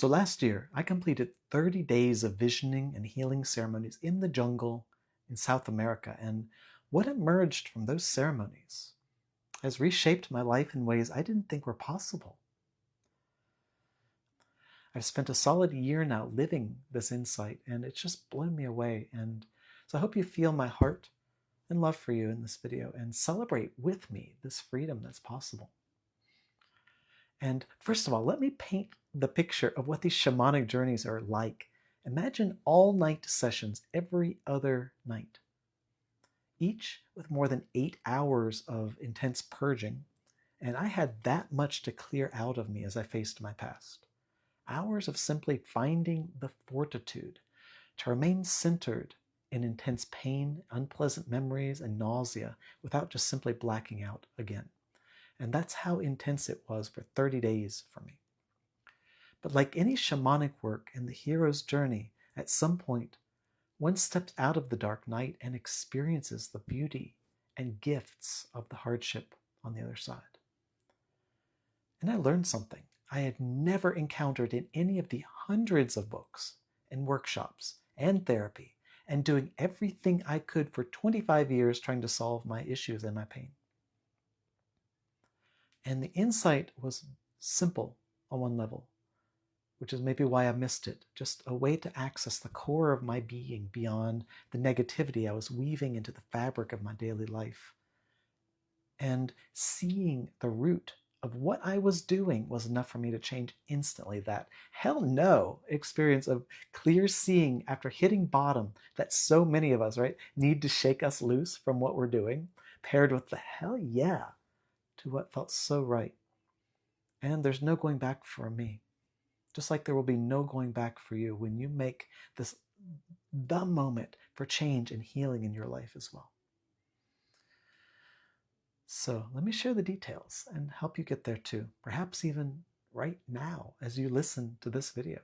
So last year, I completed 30 days of visioning and healing ceremonies in the jungle in South America, and what emerged from those ceremonies has reshaped my life in ways I didn't think were possible. I've spent a solid year now living this insight, and it's just blown me away. And so I hope you feel my heart and love for you in this video and celebrate with me this freedom that's possible. And first of all, let me paint the picture of what these shamanic journeys are like. Imagine all-night sessions every other night, each with more than 8 hours of intense purging. And I had that much to clear out of me as I faced my past. Hours of simply finding the fortitude to remain centered in intense pain, unpleasant memories, and nausea without just simply blacking out again. And that's how intense it was for 30 days for me. But like any shamanic work in the hero's journey, at some point, one steps out of the dark night and experiences the beauty and gifts of the hardship on the other side. And I learned something I had never encountered in any of the hundreds of books and workshops and therapy and doing everything I could for 25 years trying to solve my issues and my pain. And the insight was simple on one level, which is maybe why I missed it. Just a way to access the core of my being beyond the negativity I was weaving into the fabric of my daily life. And seeing the root of what I was doing was enough for me to change instantly. That hell no experience of clear seeing after hitting bottom that so many of us, right, need to shake us loose from what we're doing, paired with the hell yeah to what felt so right. And there's no going back for me. Just like there will be no going back for you when you make this the moment for change and healing in your life as well. So let me share the details and help you get there too, perhaps even right now as you listen to this video.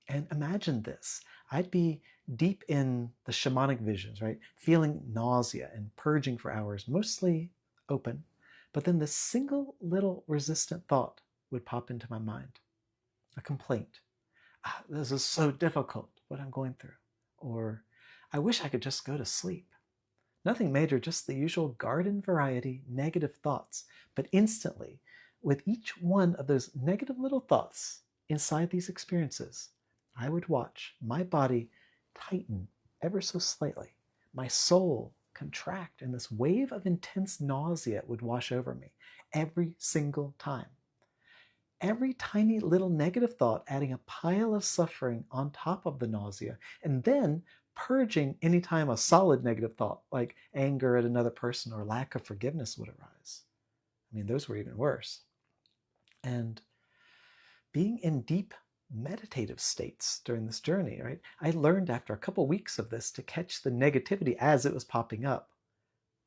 And imagine this. I'd be deep in the shamanic visions, right? Feeling nausea and purging for hours, mostly open. But then this single little resistant thought would pop into my mind. A complaint. This is so difficult, what I'm going through. Or, I wish I could just go to sleep. Nothing major, just the usual garden variety negative thoughts. But instantly, with each one of those negative little thoughts inside these experiences, I would watch my body tighten ever so slightly, my soul contract, and this wave of intense nausea would wash over me every single time. Every tiny little negative thought adding a pile of suffering on top of the nausea, and then purging anytime a solid negative thought like anger at another person or lack of forgiveness would arise. I mean, those were even worse. And being in deep meditative states during this journey, right? I learned after a couple weeks of this to catch the negativity as it was popping up,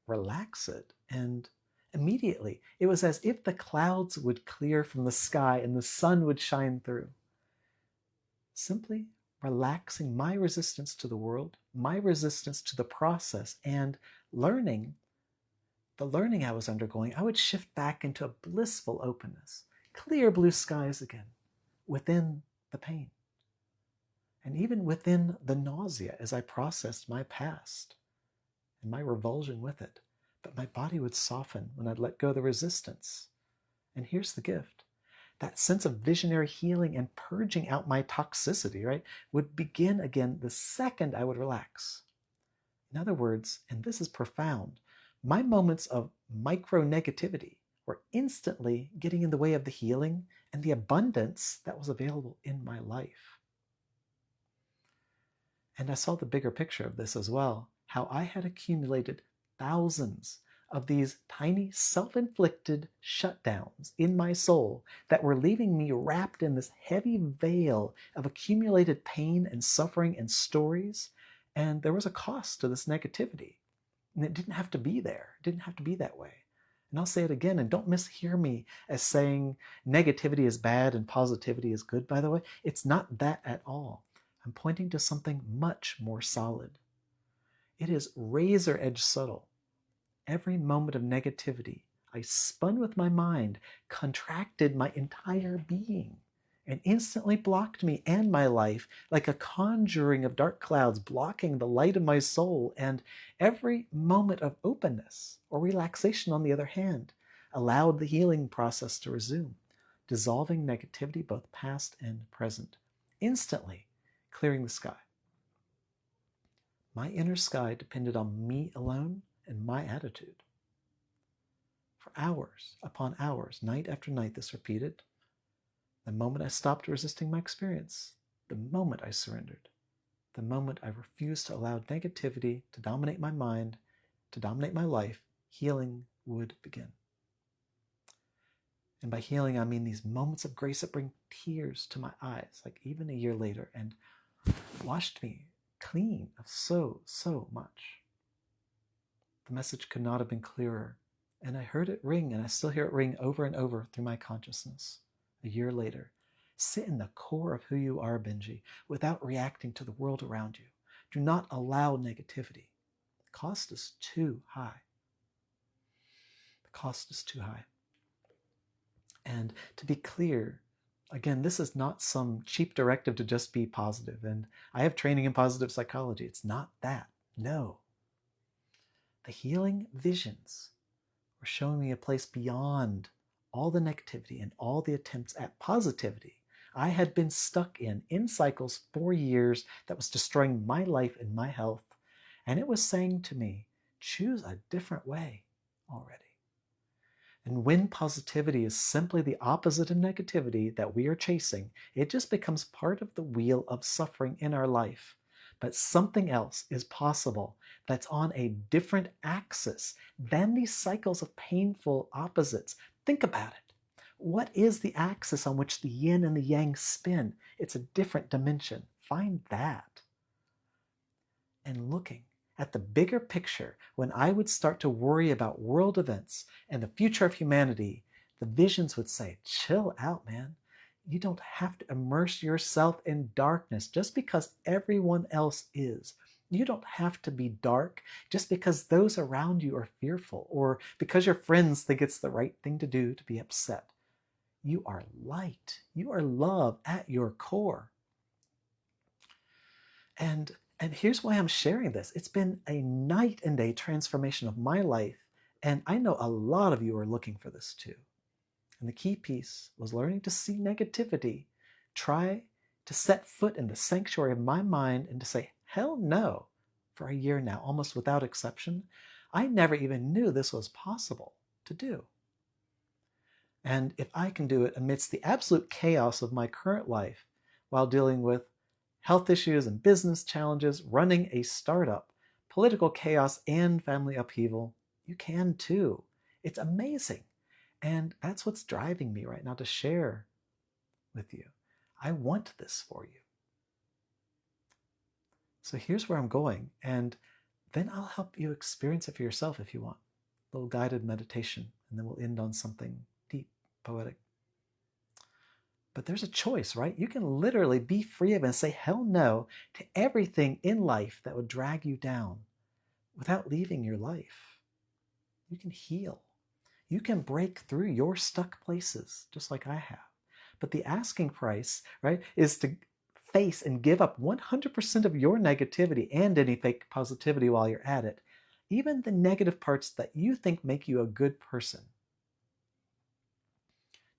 relax it, and immediately it was as if the clouds would clear from the sky and the sun would shine through. Simply relaxing my resistance to the world, my resistance to the process, and learning the learning I was undergoing, I would shift back into a blissful openness, clear blue skies again, within the pain. And even within the nausea as I processed my past and my revulsion with it. But my body would soften when I'd let go of the resistance. And here's the gift. That sense of visionary healing and purging out my toxicity, right, would begin again the second I would relax. In other words, and this is profound, my moments of micro-negativity were instantly getting in the way of the healing and the abundance that was available in my life. And I saw the bigger picture of this as well, how I had accumulated thousands of these tiny self-inflicted shutdowns in my soul that were leaving me wrapped in this heavy veil of accumulated pain and suffering and stories. And there was a cost to this negativity. And it didn't have to be there. It didn't have to be that way. And I'll say it again, and don't mishear me as saying negativity is bad and positivity is good, by the way. It's not that at all. I'm pointing to something much more solid. It is razor-edge subtle. Every moment of negativity, I spun with my mind, contracted my entire being, and instantly blocked me and my life, like a conjuring of dark clouds blocking the light of my soul. And every moment of openness or relaxation, on the other hand, allowed the healing process to resume, dissolving negativity, both past and present, instantly clearing the sky. My inner sky depended on me alone and my attitude. For hours upon hours, night after night, this repeated. The moment I stopped resisting my experience, the moment I surrendered, the moment I refused to allow negativity to dominate my mind, to dominate my life, healing would begin. And by healing, I mean these moments of grace that bring tears to my eyes, like even a year later, and washed me clean of so much. The message could not have been clearer, and I heard it ring, and I still hear it ring over and over through my consciousness. A year later, sit in the core of who you are, Benji, without reacting to the world around you. Do not allow negativity. The cost is too high. The cost is too high. And to be clear, again, this is not some cheap directive to just be positive. And I have training in positive psychology. It's not that. No. The healing visions were showing me a place beyond all the negativity and all the attempts at positivity I had been stuck in cycles for years that was destroying my life and my health. And it was saying to me, choose a different way already. And when positivity is simply the opposite of negativity that we are chasing, it just becomes part of the wheel of suffering in our life. But something else is possible that's on a different axis than these cycles of painful opposites. Think about it. What is the axis on which the yin and the yang spin? It's a different dimension. Find that. And looking at the bigger picture, when I would start to worry about world events and the future of humanity, the visions would say, chill out, man. You don't have to immerse yourself in darkness just because everyone else is. You don't have to be dark just because those around you are fearful or because your friends think it's the right thing to do to be upset. You are light. You are love at your core. And here's why I'm sharing this. It's been a night and day transformation of my life. And I know a lot of you are looking for this too. And the key piece was learning to see negativity, try to set foot in the sanctuary of my mind and to say, hell no, for a year now, almost without exception. I never even knew this was possible to do. And if I can do it amidst the absolute chaos of my current life while dealing with health issues and business challenges, running a startup, political chaos, and family upheaval, you can too. It's amazing. And that's what's driving me right now to share with you. I want this for you. So here's where I'm going. And then I'll help you experience it for yourself if you want. A little guided meditation. And then we'll end on something deep, poetic. But there's a choice, right? You can literally be free of it and say hell no to everything in life that would drag you down without leaving your life. You can heal. You can break through your stuck places, just like I have. But the asking price, right, is to face and give up 100% of your negativity and any fake positivity while you're at it, even the negative parts that you think make you a good person.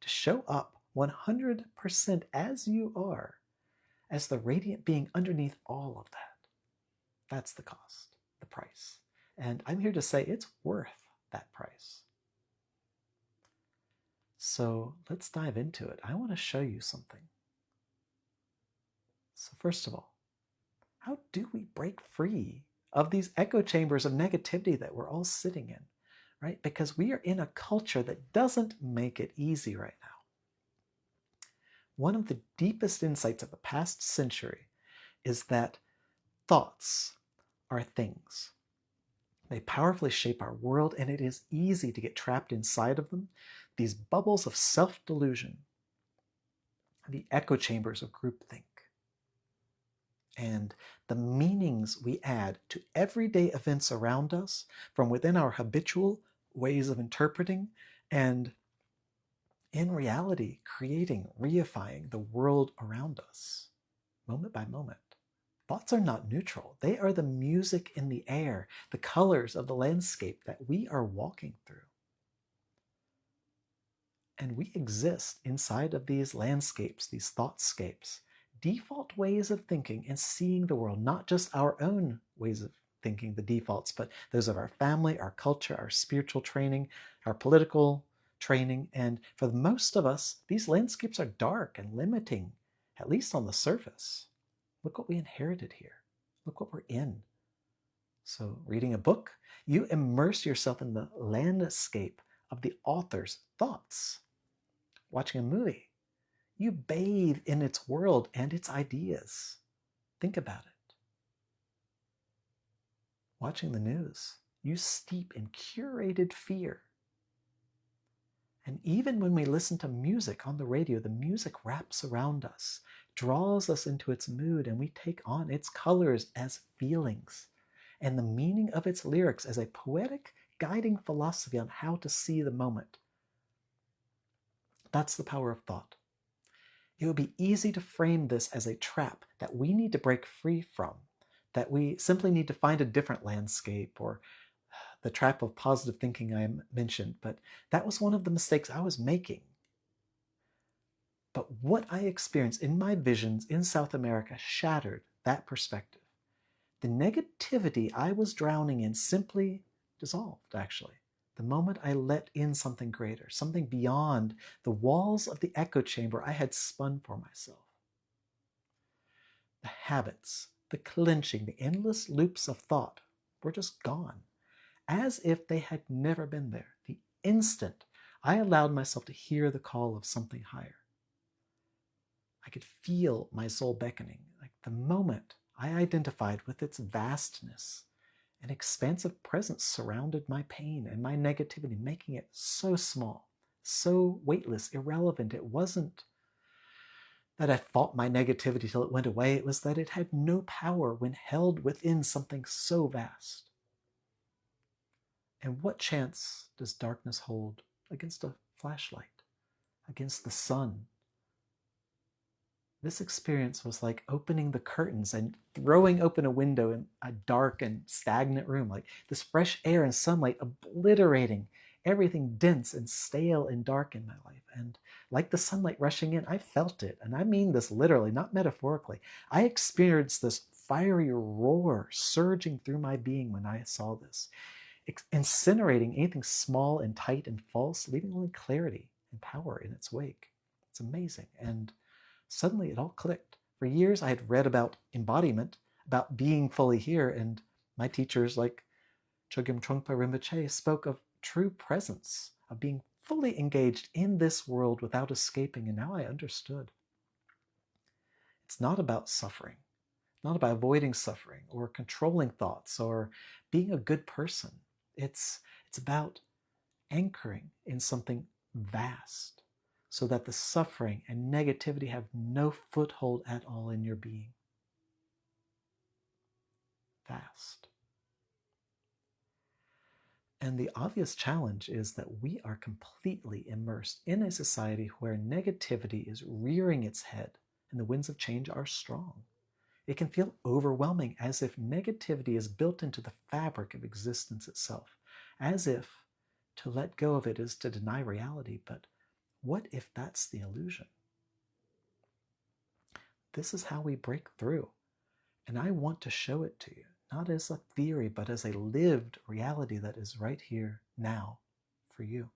To show up 100% as you are, as the radiant being underneath all of that. That's the cost, the price. And I'm here to say it's worth that price. So let's dive into it. I want to show you something. So first of all, how do we break free of these echo chambers of negativity that we're all sitting in, right? Because we are in a culture that doesn't make it easy right now. One of the deepest insights of the past century is that thoughts are things. They powerfully shape our world, and it is easy to get trapped inside of them, these bubbles of self-delusion, the echo chambers of groupthink. And the meanings we add to everyday events around us from within our habitual ways of interpreting and in reality, creating, reifying the world around us, moment by moment. Thoughts are not neutral. They are the music in the air, the colors of the landscape that we are walking through. And we exist inside of these landscapes, these thoughtscapes, default ways of thinking and seeing the world, not just our own ways of thinking, the defaults, but those of our family, our culture, our spiritual training, our political training. And for most of us, these landscapes are dark and limiting, at least on the surface. Look what we inherited here. Look what we're in. So, reading a book, you immerse yourself in the landscape of the author's thoughts. Watching a movie, you bathe in its world and its ideas. Think about it. Watching the news, you steep in curated fear. And even when we listen to music on the radio, the music wraps around us, draws us into its mood, and we take on its colors as feelings, and the meaning of its lyrics as a poetic guiding philosophy on how to see the moment. That's the power of thought. It would be easy to frame this as a trap that we need to break free from, that we simply need to find a different landscape, or the trap of positive thinking I mentioned. But that was one of the mistakes I was making. But what I experienced in my visions in South America shattered that perspective. The negativity I was drowning in simply dissolved, actually, the moment I let in something greater, something beyond the walls of the echo chamber I had spun for myself. The habits, the clenching, the endless loops of thought were just gone, as if they had never been there, the instant I allowed myself to hear the call of something higher. I could feel my soul beckoning, like the moment I identified with its vastness. An expansive presence surrounded my pain and my negativity, making it so small, so weightless, irrelevant. It wasn't that I fought my negativity till it went away. It was that it had no power when held within something so vast. And what chance does darkness hold against a flashlight, against the sun? This experience was like opening the curtains and throwing open a window in a dark and stagnant room, like this fresh air and sunlight obliterating everything dense and stale and dark in my life. And like the sunlight rushing in, I felt it. And I mean this literally, not metaphorically. I experienced this fiery roar surging through my being when I saw this, incinerating anything small and tight and false, leaving only clarity and power in its wake. It's amazing. And suddenly it all clicked. For years I had read about embodiment, about being fully here, and my teachers like Chogyam Trungpa Rinpoche spoke of true presence, of being fully engaged in this world without escaping, and now I understood. It's not about suffering, not about avoiding suffering or controlling thoughts or being a good person. It's about anchoring in something vast, so that the suffering and negativity have no foothold at all in your being. Vast. And the obvious challenge is that we are completely immersed in a society where negativity is rearing its head and the winds of change are strong. It can feel overwhelming, as if negativity is built into the fabric of existence itself, as if to let go of it is to deny reality. But what if that's the illusion? This is how we break through. And I want to show it to you, not as a theory, but as a lived reality that is right here now for you.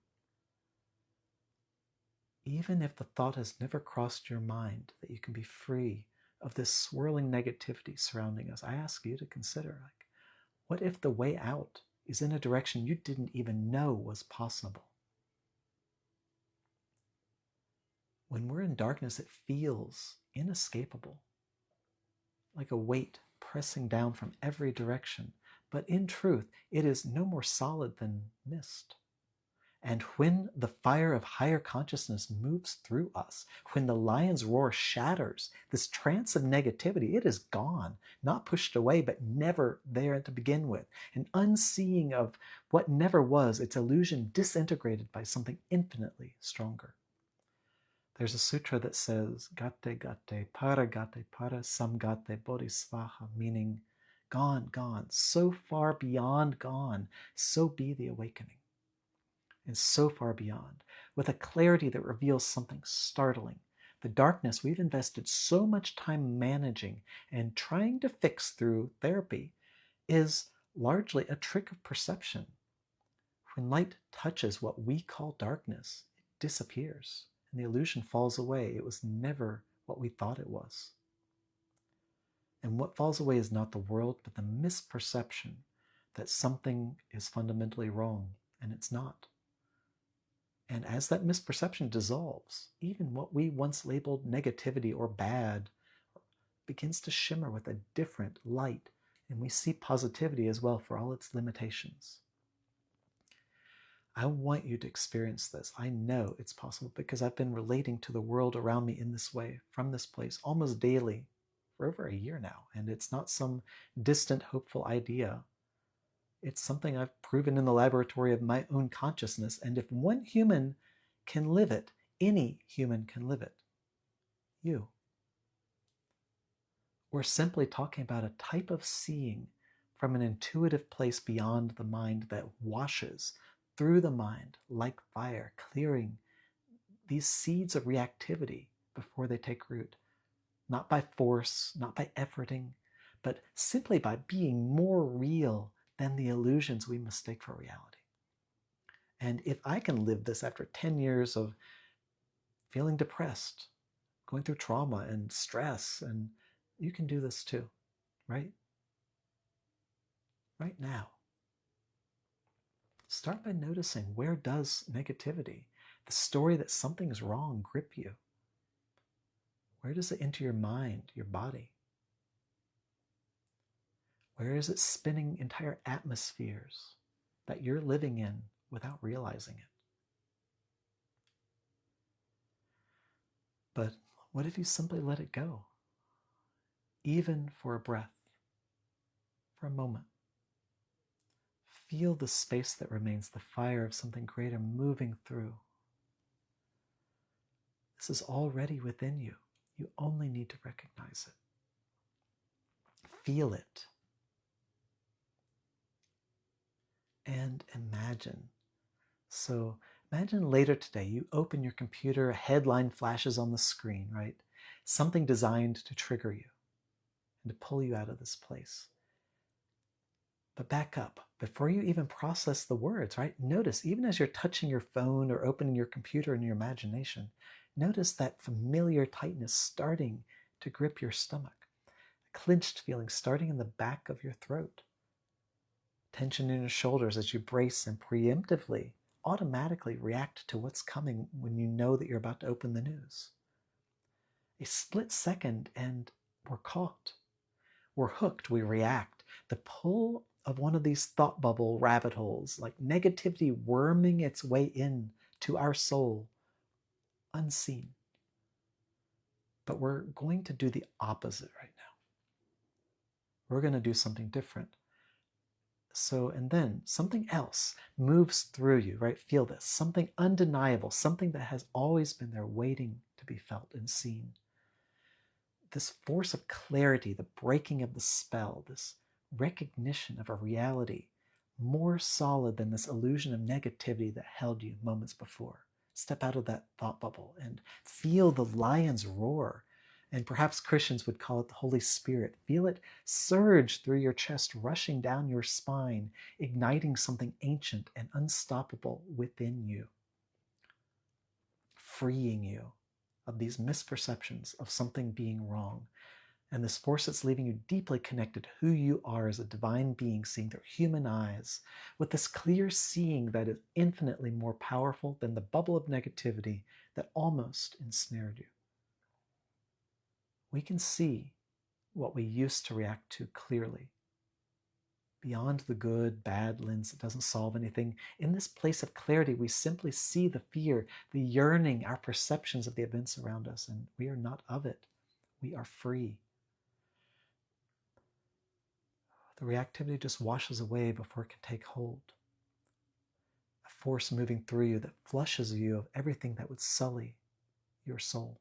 Even if the thought has never crossed your mind that you can be free of this swirling negativity surrounding us, I ask you to consider, like, what if the way out is in a direction you didn't even know was possible? When we're in darkness, it feels inescapable, like a weight pressing down from every direction. But in truth, it is no more solid than mist. And when the fire of higher consciousness moves through us, when the lion's roar shatters this trance of negativity, it is gone, not pushed away, but never there to begin with. An unseeing of what never was, its illusion disintegrated by something infinitely stronger. There's a sutra that says, Gate gate para samgate bodhisvaha, meaning gone, gone, so far beyond gone, so be the awakening. And so far beyond, with a clarity that reveals something startling. The darkness we've invested so much time managing and trying to fix through therapy is largely a trick of perception. When light touches what we call darkness, it disappears, and the illusion falls away. It was never what we thought it was. And what falls away is not the world, but the misperception that something is fundamentally wrong, and it's not. And as that misperception dissolves, even what we once labeled negativity or bad begins to shimmer with a different light, and we see positivity as well for all its limitations. I want you to experience this. I know it's possible because I've been relating to the world around me in this way, from this place, almost daily for over a year now. And it's not some distant, hopeful idea. It's something I've proven in the laboratory of my own consciousness. And if one human can live it, any human can live it. You. We're simply talking about a type of seeing from an intuitive place beyond the mind that washes through the mind like fire, clearing these seeds of reactivity before they take root. Not by force, not by efforting, but simply by being more real than the illusions we mistake for reality. And if I can live this after 10 years of feeling depressed, going through trauma and stress, and you can do this too, right? Right now. Start by noticing, where does negativity, the story that something's wrong, grip you? Where does it enter your mind, your body? Where is it spinning entire atmospheres that you're living in without realizing it? But what if you simply let it go? Even for a breath, for a moment. Feel the space that remains, the fire of something greater moving through. This is already within you. You only need to recognize it. Feel it. And imagine. So imagine later today, you open your computer, a headline flashes on the screen, right? Something designed to trigger you and to pull you out of this place. But back up, before you even process the words, right? Notice, even as you're touching your phone or opening your computer in your imagination, notice that familiar tightness starting to grip your stomach, a clenched feeling starting in the back of your throat, tension in your shoulders as you brace and preemptively, automatically react to what's coming when you know that you're about to open the news. A split second and we're caught. We're hooked, we react. The pull of one of these thought bubble rabbit holes, like negativity worming its way in to our soul, unseen. But we're going to do the opposite right now. We're going to do something different. So, and then something else moves through you, right? Feel this, something undeniable, something that has always been there waiting to be felt and seen. This force of clarity, the breaking of the spell, this recognition of a reality more solid than this illusion of negativity that held you moments before. Step out of that thought bubble and feel the lion's roar. And perhaps Christians would call it the Holy Spirit. Feel it surge through your chest, rushing down your spine, igniting something ancient and unstoppable within you, freeing you of these misperceptions of something being wrong. And this force that's leaving you deeply connected to who you are as a divine being, seeing through human eyes, with this clear seeing that is infinitely more powerful than the bubble of negativity that almost ensnared you. We can see what we used to react to clearly. Beyond the good, bad lens that doesn't solve anything, in this place of clarity, we simply see the fear, the yearning, our perceptions of the events around us, and we are not of it. We are free. The reactivity just washes away before it can take hold. A force moving through you that flushes you of everything that would sully your soul.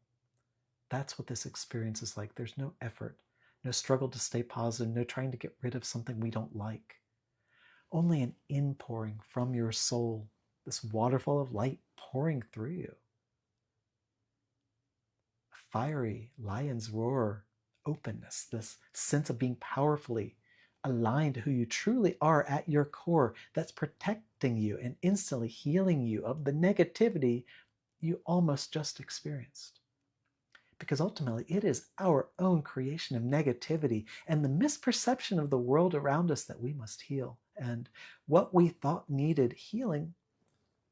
That's what this experience is like. There's no effort, no struggle to stay positive, no trying to get rid of something we don't like. Only an inpouring from your soul, this waterfall of light pouring through you. A fiery lion's roar openness, this sense of being powerfully aligned to who you truly are at your core, that's protecting you and instantly healing you of the negativity you almost just experienced. Because ultimately, it is our own creation of negativity and the misperception of the world around us that we must heal. And what we thought needed healing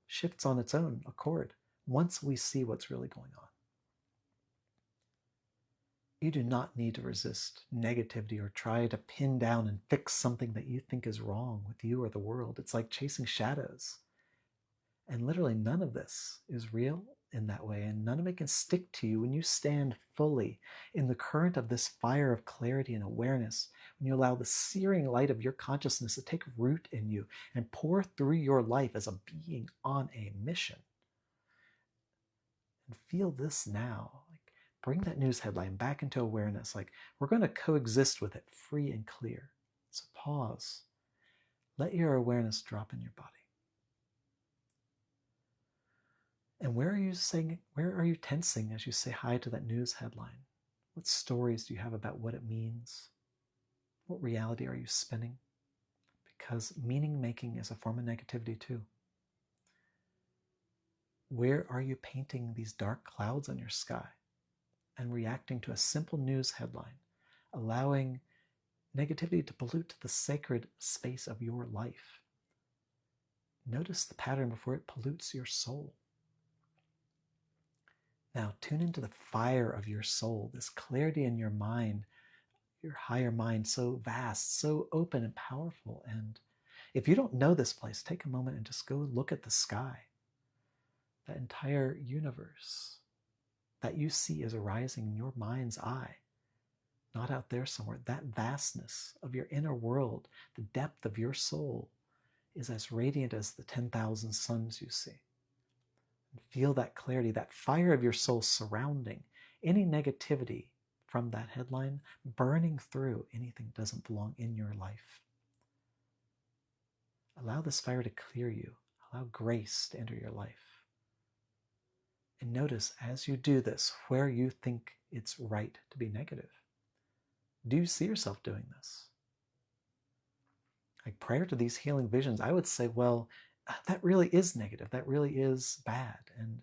shifts on its own accord once we see what's really going on. You do not need to resist negativity or try to pin down and fix something that you think is wrong with you or the world. It's like chasing shadows. And literally none of this is real in that way, and none of it can stick to you when you stand fully in the current of this fire of clarity and awareness, when you allow the searing light of your consciousness to take root in you and pour through your life as a being on a mission. And feel this now. Bring that news headline back into awareness. Like, we're going to coexist with it free and clear. So pause. Let your awareness drop in your body. And where are you tensing as you say hi to that news headline? What stories do you have about what it means? What reality are you spinning? Because meaning making is a form of negativity too. Where are you painting these dark clouds on your sky and reacting to a simple news headline, allowing negativity to pollute the sacred space of your life? Notice the pattern before it pollutes your soul. Now tune into the fire of your soul, this clarity in your mind, your higher mind, so vast, so open and powerful. And if you don't know this place, take a moment and just go look at the sky, that entire universe that you see is arising in your mind's eye, not out there somewhere. That vastness of your inner world, the depth of your soul, is as radiant as the 10,000 suns you see. And feel that clarity, that fire of your soul surrounding any negativity from that headline, burning through anything that doesn't belong in your life. Allow this fire to clear you. Allow grace to enter your life. And notice as you do this, where you think it's right to be negative. Do you see yourself doing this? Like prior to these healing visions, I would say, well, that really is negative. That really is bad. And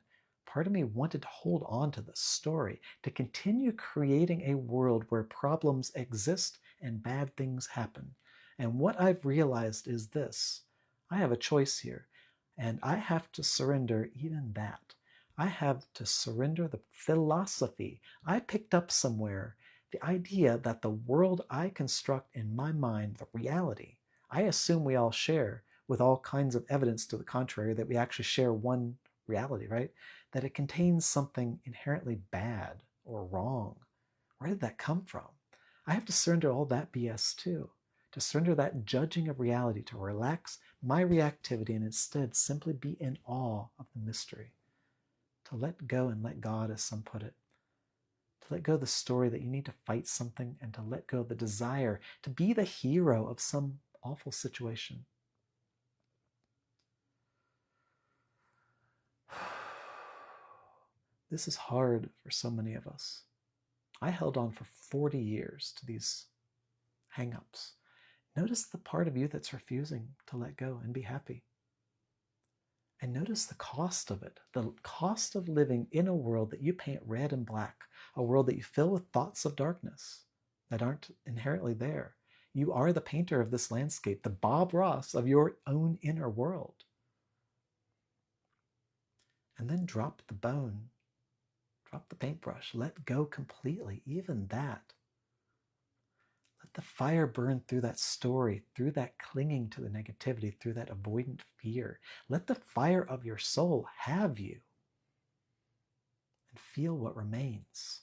part of me wanted to hold on to the story, to continue creating a world where problems exist and bad things happen. And what I've realized is this: I have a choice here, and I have to surrender even that. I have to surrender the philosophy I picked up somewhere, the idea that the world I construct in my mind, the reality, I assume we all share, with all kinds of evidence to the contrary, that we actually share one reality, right? That it contains something inherently bad or wrong. Where did that come from? I have to surrender all that BS too, to surrender that judging of reality, to relax my reactivity and instead simply be in awe of the mystery, to let go and let God, as some put it, to let go of the story that you need to fight something, and to let go of the desire to be the hero of some awful situation. This is hard for so many of us. I held on for 40 years to these hang-ups. Notice the part of you that's refusing to let go and be happy. And notice the cost of it, the cost of living in a world that you paint red and black, a world that you fill with thoughts of darkness that aren't inherently there. You are the painter of this landscape, the Bob Ross of your own inner world. And then drop the bone. Drop the paintbrush. Let go completely, even that. Let the fire burn through that story, through that clinging to the negativity, through that avoidant fear. Let the fire of your soul have you. And feel what remains.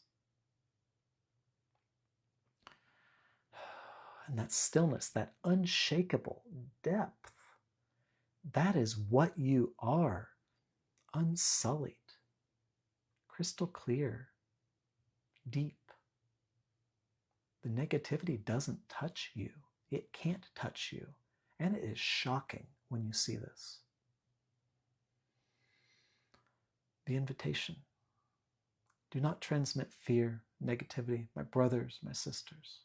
And that stillness, that unshakable depth, that is what you are, unsullied. crystal clear, deep. The negativity doesn't touch you. It can't touch you. And it is shocking when you see this. The invitation. Do not transmit fear, negativity, my brothers, my sisters.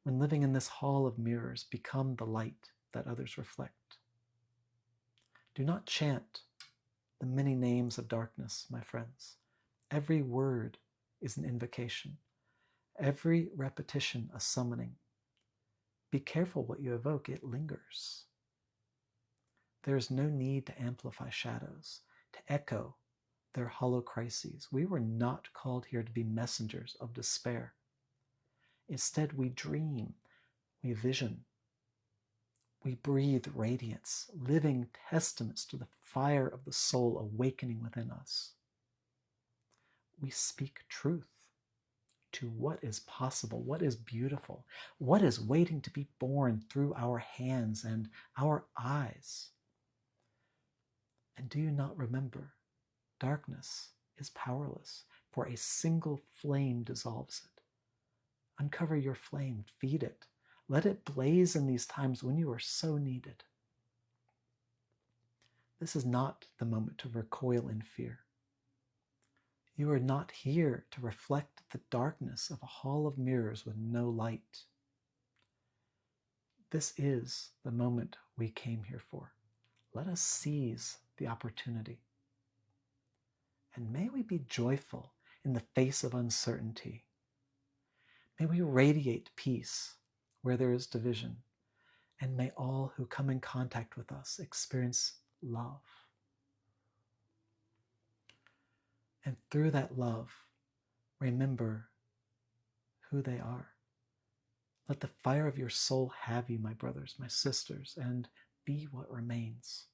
When living in this hall of mirrors, become the light that others reflect. Do not chant the many names of darkness, my friends. Every word is an invocation. Every repetition a summoning. Be careful what you evoke, it lingers. There is no need to amplify shadows, to echo their hollow crises. We were not called here to be messengers of despair. Instead, we dream, we vision, we breathe radiance, living testaments to the fire of the soul awakening within us. We speak truth to what is possible, what is beautiful, what is waiting to be born through our hands and our eyes. And do you not remember, darkness is powerless, for a single flame dissolves it. Uncover your flame, feed it. Let it blaze in these times when you are so needed. This is not the moment to recoil in fear. You are not here to reflect the darkness of a hall of mirrors with no light. This is the moment we came here for. Let us seize the opportunity. And may we be joyful in the face of uncertainty. May we radiate peace where there is division. And may all who come in contact with us experience love. And through that love, remember who they are. Let the fire of your soul have you, my brothers, my sisters, and be what remains.